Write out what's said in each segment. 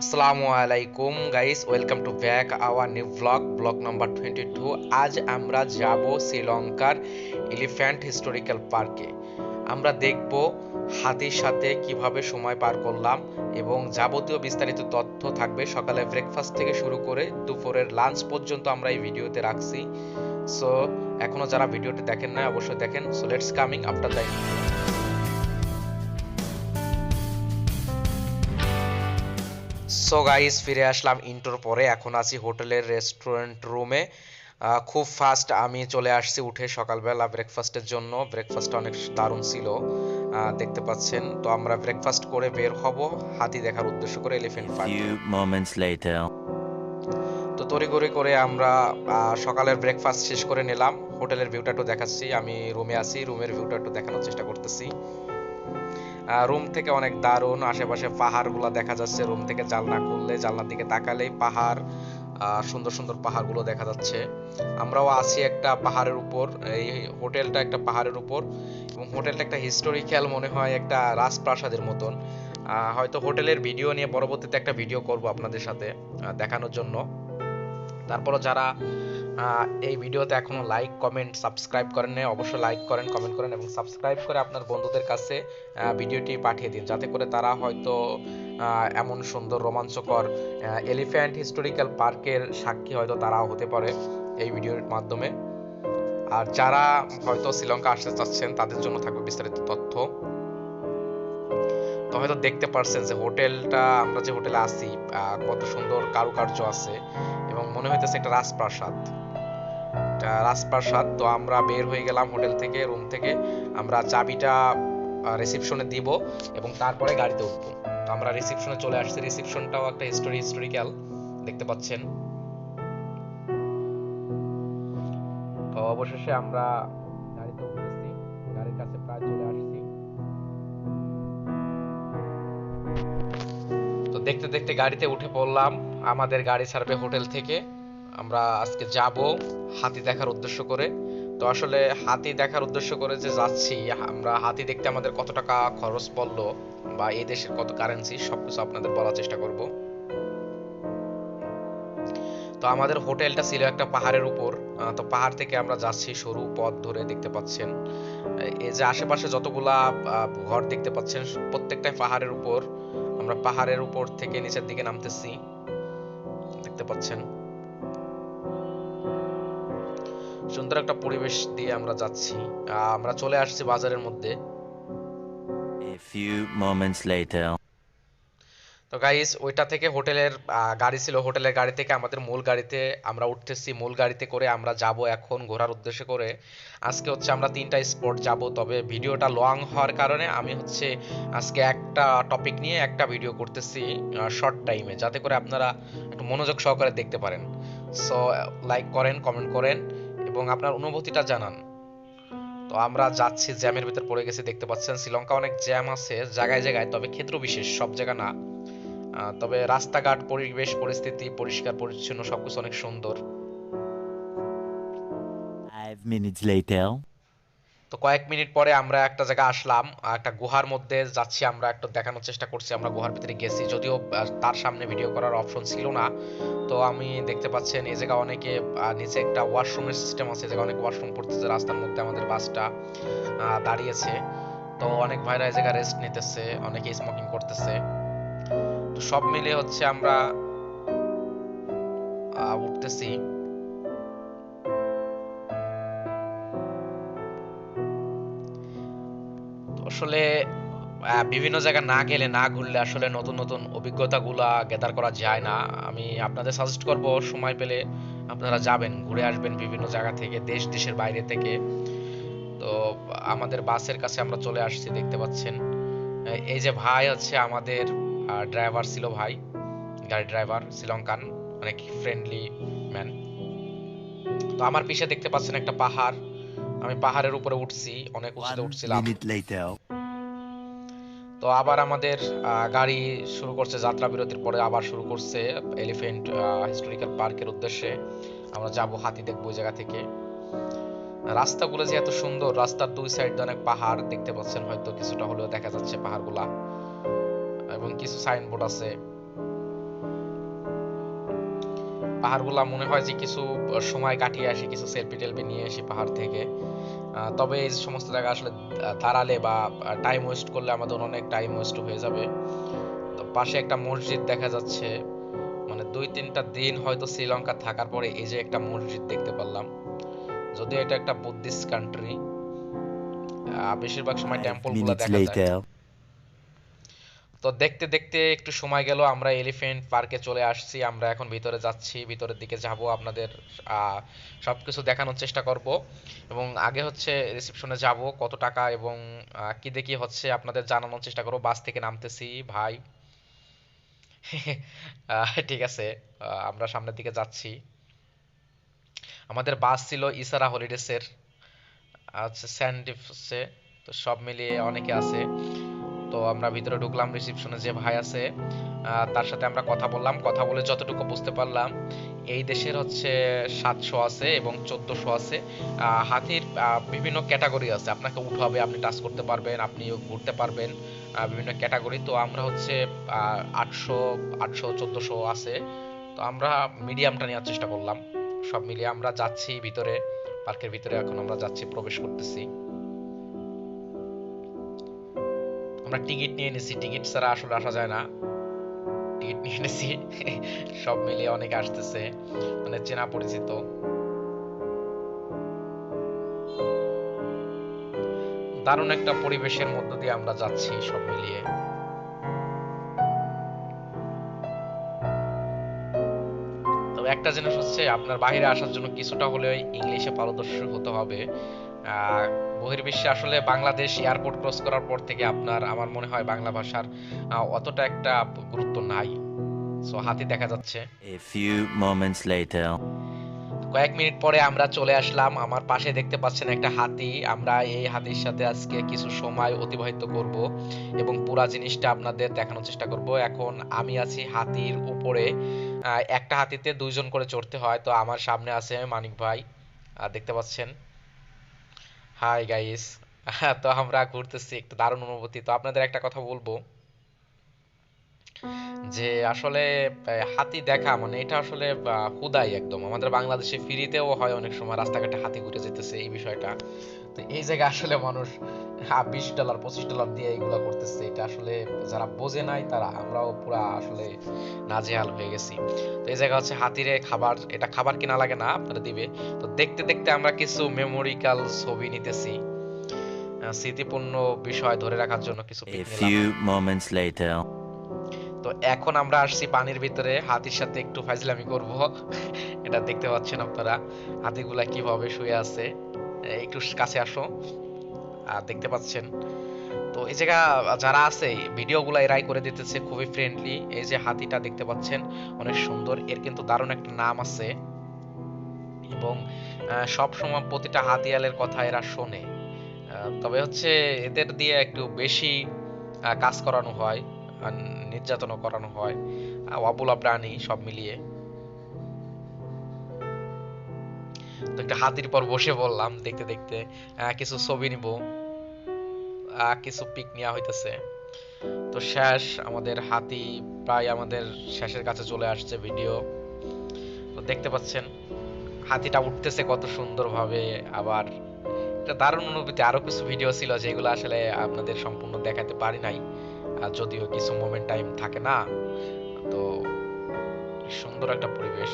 আসসালামু আলাইকুম guys, welcome to back our new blog number 22। আজ আমরা যাব শ্রীলঙ্কার এলিফ্যান্ট হিস্টোরিক্যাল পার্কে। আমরা দেখব হাতির সাথে কিভাবে সময় পার করলাম এবং যাবতীয় বিস্তারিত তথ্য থাকবে। সকালে ব্রেকফাস্ট থেকে শুরু করে দুপুরের লাঞ্চ পর্যন্ত আমরা এই ভিডিওতে রাখছি। সো এখনো যারা ভিডিওটি দেখেন না অবশ্যই দেখেন। So let's coming after the. So guys, ফিরে আসলাম ইন্টোর পরে। এখন আছি হোটেলের রেস্টুরেন্ট রুমে। খুব ফাস্ট আমি চলে আসছি উঠে সকালবেলা ব্রেকফাস্টের জন্য। ব্রেকফাস্ট অনেক দারুণ ছিল, দেখতে পাচ্ছেন। তো আমরা ব্রেকফাস্ট করে বের হব হাতি দেখার উদ্দেশ্য করে elephant park. Few moments later. তো তড়িঘড়ি করে আমরা সকালের ব্রেকফাস্ট শেষ করে নিলাম। হোটেলের ভিউটা একটু দেখাচ্ছি। আমি রুমে আছি, রুমের ভিউটা একটু দেখানোর চেষ্টা করতেছি। রুম থেকে অনেক দারুণ, আশেপাশে পাহাড়গুলো দেখা যাচ্ছে। রুম থেকে জানলা খুললে, জানলার দিকে তাকালেই পাহাড়, সুন্দর সুন্দর পাহাড়গুলো দেখা যাচ্ছে। আমরাও আছি একটা পাহাড়ের উপর, এই হোটেলটা একটা পাহাড়ের উপর, এবং হোটেলটা একটা হিস্টোরিক্যাল মনে হয়, একটা রাজপ্রাসাদের মতন। হয়তো হোটেলের ভিডিও নিয়ে পরবর্তীতে একটা ভিডিও করব আপনাদের সাথে দেখানোর জন্য। তারপরও যারা এই ভিডিওতে এখনো লাইক কমেন্ট সাবস্ক্রাইব করেন না, অবশ্যই লাইক করেন, কমেন্ট করেন এবং সাবস্ক্রাইব করে আপনার বন্ধুদের কাছে ভিডিওটি পাঠিয়ে দিন, যাতে করে তারা হয়তো এমন সুন্দর রোমাঞ্চকর এলিফ্যান্ট হিস্টোরিক্যাল পার্কের সাক্ষী হয়তো তারাও হতে পারে এই ভিডিওর মাধ্যমে। আর যারা হয়তো শ্রীলঙ্কা আসতে চাচ্ছেন তাদের জন্য থাকবে বিস্তারিত তথ্য। তো হয়তো দেখতে পারছেন যে হোটেলটা, আমরা যে হোটেলে আছি, কত সুন্দর কারুকার্য আছে এবং মনে হইতেছে একটা রাজপ্রাসাদ। রাজপ্রাসাদ। তো আমরা বের হয়ে গেলাম হোটেল থেকে, রুম থেকে। আমরা চাবিটা রিসেপশনে দিব এবং তারপরে গাড়িতে উঠবো। তো আমরা রিসেপশনে চলে আসছি। রিসেপশনটাও একটা হিস্টোরিক্যাল, দেখতে পাচ্ছেন। তো অবশেষে আমরা গাড়িতে উঠতেছি, গাড়ির কাছে প্রায় চলে আসছি। তো দেখতে দেখতে গাড়িতে উঠে পড়লাম। আমাদের গাড়ি ছাড়বে হোটেল থেকে। আমরা আজকে যাব হাতি দেখার উদ্দেশ্য করে। তো আসলে হাতি দেখার উদ্দেশ্য করে যে যাচ্ছি, আমরা হাতি দেখতে আমাদের কত টাকা খরচ পড়লো বা এই দেশের কত কারেন্সি, সবকিছু আপনাদের বলার চেষ্টা করব। তো আমাদের হোটেলটা ছিল একটা পাহাড়ের উপর। তো পাহাড় থেকে আমরা যাচ্ছি সরু পথ ধরে, দেখতে পাচ্ছেন। এই যে আশেপাশে যতগুলা ঘর দেখতে পাচ্ছেন, প্রত্যেকটাই পাহাড়ের উপর। আমরা পাহাড়ের উপর থেকে নিচের দিকে নামতেছি, দেখতে পাচ্ছেন। সুন্দর একটা পরিবেশ দিয়ে আমরা যাচ্ছি। আমরা চলে আসছি বাজারের মধ্যে। A few moments later. তো গাইস, ওইটা থেকে হোটেলের গাড়ি ছিল, হোটেলের গাড়ি থেকে আমাদের মূল গাড়িতে আমরা উঠতেছি। মূল গাড়িতে করে আমরা যাব এখন ঘোরার উদ্দেশ্য করে। আজকে হচ্ছে আমরা 3টা স্পট যাব, তবে ভিডিওটা লং হওয়ার কারণে আমি হচ্ছে আজকে একটা টপিক নিয়ে একটা ভিডিও করতেছি শর্ট টাইমে, যাতে করে আপনারা একটু মনোযোগ সহকারে দেখতে পারেন। সো লাইক করেন, কমেন্ট করেন এবং আপনার অনুভূতিটা জানান। তো আমরা যাচ্ছি, জ্যামের ভিতর পড়ে গেছি, দেখতে পাচ্ছেন। শ্রীলঙ্কা অনেক জ্যাম আছে জায়গায় জায়গায়, তবে ক্ষেত্র বিশেষ, সব জায়গা না। তবে রাস্তাঘাট, পরিবেশ পরিস্থিতি, পরিষ্কার পরিচ্ছন্ন, সবকিছু অনেক সুন্দর। 5 minutes later. তো কয়েক মিনিট পরে আমরা একটা জায়গায় আসলাম, একটা গুহার মধ্যে যাচ্ছি। আমরা একটু দেখানোর চেষ্টা করছি, আমরা গুহার ভিতরে গেছি, যদিও তার সামনে ভিডিও করার অপশন ছিল না। তো আমি দেখতে পাচ্ছেন এই জায়গা অনেকে নিচে একটা ওয়াশরুমের সিস্টেম আছে, জায়গা অনেক ওয়াশরুম করতেছে রাস্তার মধ্যে। আমাদের বাসটা দাঁড়িয়েছে, তো অনেক ভাইরা এই জায়গায় রেস্ট নিতেছে, অনেকে স্মোকিং করতেছে। তো সব মিলে হচ্ছে আমরা উঠতেছি। আসলে বিভিন্ন জায়গা না গেলে, না ঘুরলে আসলে নতুন নতুন অভিজ্ঞতাগুলা গ্যাদার করা যায় না। আমি আপনাদের সাজেস্ট করব, সময় পেলে আপনারা যাবেন, ঘুরে আসবেন বিভিন্ন জায়গা থেকে, দেশের বাইরে থেকে। তো আমাদের বাসের কাছে আমরা চলে আসছি, দেখতে পাচ্ছেন। এই যে ভাই হচ্ছে আমাদের ড্রাইভার ছিল, ভাই গাড়ি ড্রাইভার, শ্রীলঙ্কান, অনেক ফ্রেন্ডলি ম্যান। তো আমার পিছে দেখতে পাচ্ছেন একটা পাহাড়। আমি পাহাড়ের উপরে উঠছি, অনেক উঁচুতে One উঠছিলাম। minute later. তো আবার আমাদের গাড়ি শুরু করছে, যাত্রা বিরতির পরে আবার শুরু করছে এলিফ্যান্ট হিস্টোরিক্যাল পার্কের উদ্দেশ্যে। আমরা যাব, হাতি দেখবো ওই জায়গা থেকে। রাস্তাগুলো যে এত সুন্দর, রাস্তার দুই সাইড অনেক পাহাড়, দেখতে পাচ্ছেন হয়তো কিছুটা হলেও দেখা যাচ্ছে পাহাড়গুলা, এবং কিছু সাইনবোর্ড আছে। পাহাড়গুলা মনে হয় যে কিছু সময় কাটিয়ে আসি, কিছু সেলফি টেলফি নিয়ে আসি পাহাড় থেকে। তবে এই সমস্ত জায়গা আসলে দাঁড়ালে বা টাইম ওয়েস্ট করলে আমাদের অনেক টাইম ওয়েস্ট হয়ে যাবে। তো পাশে একটা মসজিদ দেখা যাচ্ছে, মানে 2-3টা দিন হয়তো শ্রীলঙ্কা থাকার পরে এই যে একটা মসজিদ দেখতে পারলাম। যদিও এটা একটা বুদ্ধিস্ট কান্ট্রি, বেশিরভাগ সময় 5 টেম্পল গুলা minutes দেখা যায়। later. তো দেখতে দেখতে একটু সময় গেল, আমরা এলিফ্যান্ট পার্কে চলে আসছি। আমরা এখন ভিতরে যাচ্ছি, ভিতরের দিকে যাব, আপনাদের সবকিছু দেখানোর চেষ্টা করব। এবং আগে হচ্ছে রিসেপশনে যাব, কত টাকা এবং কি দেখি হচ্ছে আপনাদের জানানোর চেষ্টা করব। বাস থেকে নামতেছি ভাই। ঠিক আছে, আমরা সামনের দিকে যাচ্ছি। আমাদের বাস ছিল ইসারা হলিডেসের, হচ্ছে স্যান্ডিফসে। তো সব মিলিয়ে অনেকে আছে। তো আমরা ভিতরে ঢুকলাম, রিসেপশনে যে ভাই আছে তার সাথে আমরা কথা বললাম। কথা বলে যতটুকু বুঝতে পারলাম, এই দেশের হচ্ছে 700 আছে এবং 1400 আছে। হাতির বিভিন্ন ক্যাটাগরি আছে, আপনাকে উঠাবে, আপনি টাচ করতে পারবেন, আপনি ঘুরতে পারবেন, বিভিন্ন ক্যাটাগরি। তো আমরা হচ্ছে 800, 1400 আছে। তো আমরা মিডিয়ামটা নেওয়ার চেষ্টা করলাম। সব মিলিয়ে আমরা যাচ্ছি ভিতরে, পার্কের ভিতরে এখন আমরা যাচ্ছি, প্রবেশ করতেছি। আমরা টিকিট নিয়ে নিছি, টিকিট ছাড়া আসলে আসা যায় না, টিকিট নিয়ে নিছি। সব মিলিয়ে অনেকে আসতেছে, মানে চেনা পরিচিত। দারুণ একটা পরিবেশের মধ্য দিয়ে আমরা যাচ্ছি সব মিলিয়ে। তবে একটা জিনিস হচ্ছে, আপনার বাইরে আসার জন্য কিছুটা হলেও ইংলিশে পারদর্শী হতে হবে। বহির্বিশ্বে আসলে বাংলাদেশ এয়ারপোর্ট ক্রস করার পর থেকে আপনার, আমার মনে হয় বাংলা ভাষার অতটা একটা গুরুত্ব নাই। সো হাতি দেখা যাচ্ছে। A few moments later. কয়েক মিনিট পরে আমরা চলে আসলাম, আমার পাশে দেখতে পাচ্ছেন একটা হাতি। আমরা এই হাতির সাথে আজকে কিছু সময় অতিবাহিত করব এবং পুরা জিনিসটা আপনাদের দেখানোর চেষ্টা করব। এখন আমি আছি হাতির উপরে, একটা হাতিতে 2জন করে চড়তে হয়। তো আমার সামনে আছে মানিক ভাই, দেখতে পাচ্ছেন। Hi guys. তো আমরা ঘুরতেছি, একটু দারুণ অনুভূতি। তো আপনাদের একটা কথা বলবো যে আসলে হাতি দেখা মানে এটা আসলে হুদাই একদম আমাদের বাংলাদেশে ফ্রিতেও হয়, অনেক সময় রাস্তাঘাটে হাতি ঘুরে যেতেছে এই বিষয়টা। তো এই জায়গায় আসলে মানুষ $20, $25 দিয়ে এগুলা করতেছে। এটা আসলে যারা বোঝে নাই তারা, আমরাও পুরা আসলে নাজেহাল হয়ে গেছি। তো এই জায়গা হচ্ছে হাতিরে খাবার, এটা খাবার কিনা লাগে না, আপনারা দিবে। তো দেখতে দেখতে আমরা কিছু মেমোরিক্যাল ছবি নিতেছি, স্মৃতিপূর্ণ বিষয় ধরে রাখার জন্য কিছু A পিক নিলাম। few moments later. তো এখন আমরা আসছি পানির ভিতরে, হাতির সাথে একটু ফাইজলামি করব। এটা দেখতে পাচ্ছেন আপনারা, হাতিগুলা কিভাবে শুয়ে আছে। একটু কাছে আসো, আর দেখতে পাচ্ছেন। তো এই জায়গা যারা আছে ভিডিওগুলো এরাই করে দিতেছে, খুবই ফ্রেন্ডলি। এই যে হাতিটা দেখতে পাচ্ছেন, অনেক সুন্দর, এর কিন্তু দারুণ একটা নাম আছে। এবং সব সময় প্রতিটা হাতিয়ালের কথা এরা শোনে। তবে হচ্ছে এদের দিয়ে একটু বেশি কাজ করানো হয়, আর নির্যাতনও করানো হয়, অবলা প্রাণী সব মিলিয়ে। তো একটা হাতির পর বসে বললাম, দেখতে দেখতে কিছু ছবি নিব, কিছু পিক নেওয়া হইতেছে। তো শেষ আমাদের হাতি, প্রায় আমাদের শেষের কাছে চলে আসছে ভিডিও। তো দেখতে পাচ্ছেন হাতিটা উঠতেছে কত সুন্দরভাবে। আবার এটা দারুণ অনুভূতি। আরো কিছু ভিডিও ছিল যেগুলো আসলে আপনাদের সম্পূর্ণ দেখাতে পারি নাই, যদিও কিছু মোমেন্ট টাইম থাকে না। তো সুন্দর একটা পরিবেশ।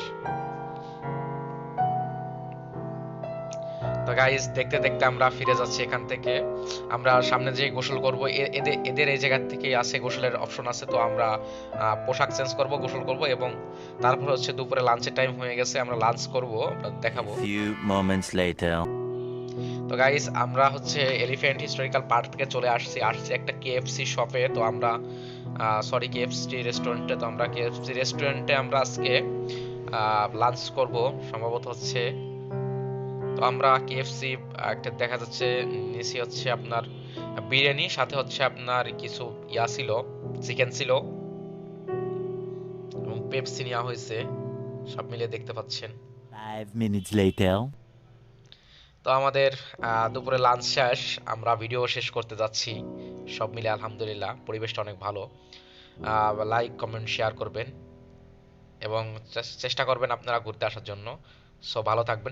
তো গাইস, দেখতে দেখতে আমরা ফিরে যাচ্ছি এখান থেকে। আমরা সামনে যে গোসল করব, এদের এদের এই জায়গা থেকে আছে গোসলের অপশন আছে। তো আমরা পোশাক চেঞ্জ করব, গোসল করব এবং তারপর হচ্ছে দুপুরে লাঞ্চের টাইম হয়ে গেছে, আমরা লাঞ্চ করব, দেখাবো। A few moments later. তো গাইস, আমরা হচ্ছে এলিফ্যান্ট হিস্টোরিক্যাল পার্ক থেকে চলে আসছি একটা কেএফসি শপে। তো আমরা সরি, কেএফসি রেস্টুরেন্টে। তো আমরা কেএফসি রেস্টুরেন্টে আমরা আজকে লাঞ্চ করব সম্ভবত হচ্ছে। তো আমরা কেএফসি একটা দেখা যাচ্ছে নিচে হচ্ছে আপনার বিরিয়ানি, সাথে হচ্ছে আপনার কিছু ইয়া ছিল, চিকেন ছিল এবং পেপসি নেওয়া হয়েছে, সব মিলিয়ে দেখতে পাচ্ছেন। 5 minutes later. তো আমাদের দুপুরে লাঞ্চ শেষ, আমরা ভিডিও শেষ করতে যাচ্ছি। সব মিলে আলহামদুলিল্লাহ পরিবেশটা অনেক ভালো। লাইক কমেন্ট শেয়ার করবেন। এবং চেষ্টা করবেন আপনারা ঘুরতে আসার জন্য। সো ভালো থাকবেন।